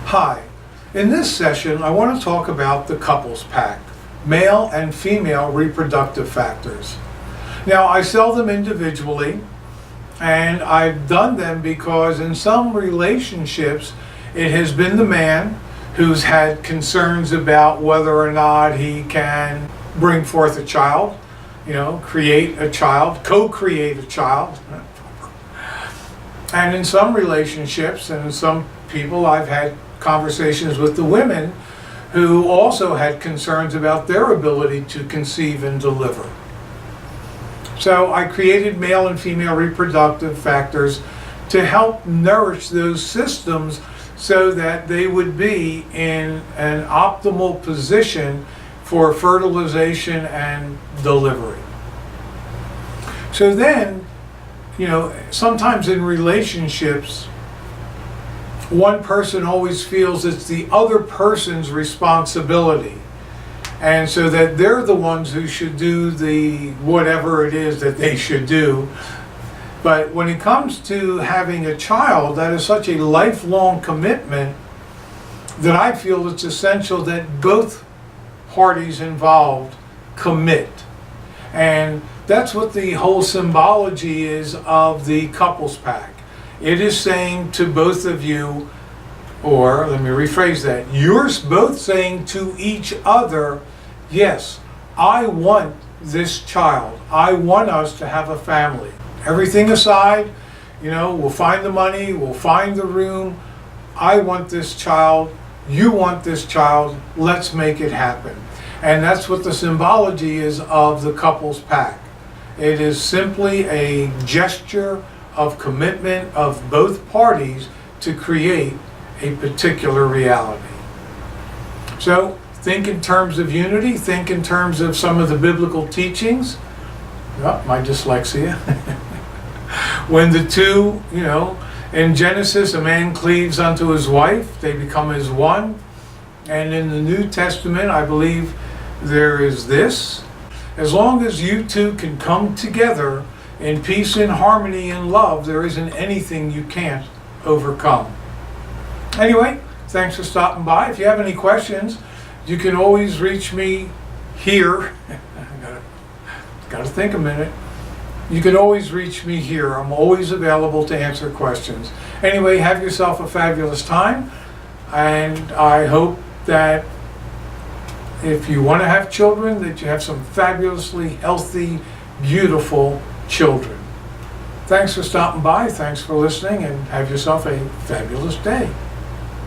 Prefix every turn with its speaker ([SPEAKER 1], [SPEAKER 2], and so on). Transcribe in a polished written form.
[SPEAKER 1] Hi, in this session I want to talk about the couples pack, male and female reproductive factors. Now I sell them individually, and I've done them because in some relationships it has been the man who's had concerns about whether or not he can bring forth a child, create a child, co-create a child. And in some relationships and in some people, I've had conversations with the women who also had concerns about their ability to conceive and deliver. So I created male and female reproductive factors to help nourish those systems so that they would be in an optimal position for fertilization and delivery. So then, sometimes in relationships, one person always feels it's the other person's responsibility. And so that they're the ones who should do the whatever it is that they should do. But when it comes to having a child, that is such a lifelong commitment that I feel it's essential that both parties involved commit. And that's what the whole symbology is of the couples pack. It is saying to both of you, or let me rephrase that, you're both saying to each other, yes, I want this child. I want us to have a family. Everything aside, we'll find the money, we'll find the room. I want this child. You want this child. Let's make it happen. And that's what the symbology is of the couples pack. It is simply a gesture of commitment of both parties to create a particular reality. So think in terms of unity, think in terms of some of the biblical teachings. Oh, my dyslexia. When the two, in Genesis, a man cleaves unto his wife, they become as one. And in the New Testament, I believe there is this. As long as you two can come together in peace and harmony and love, there isn't anything you can't overcome. Anyway, thanks for stopping by. If you have any questions, you can always reach me here. Got to think a minute. You can always reach me here. I'm always available to answer questions. Anyway, have yourself a fabulous time, and I hope that if you want to have children, that you have some fabulously healthy, beautiful children. Thanks for stopping by, thanks for listening, and have yourself a fabulous day.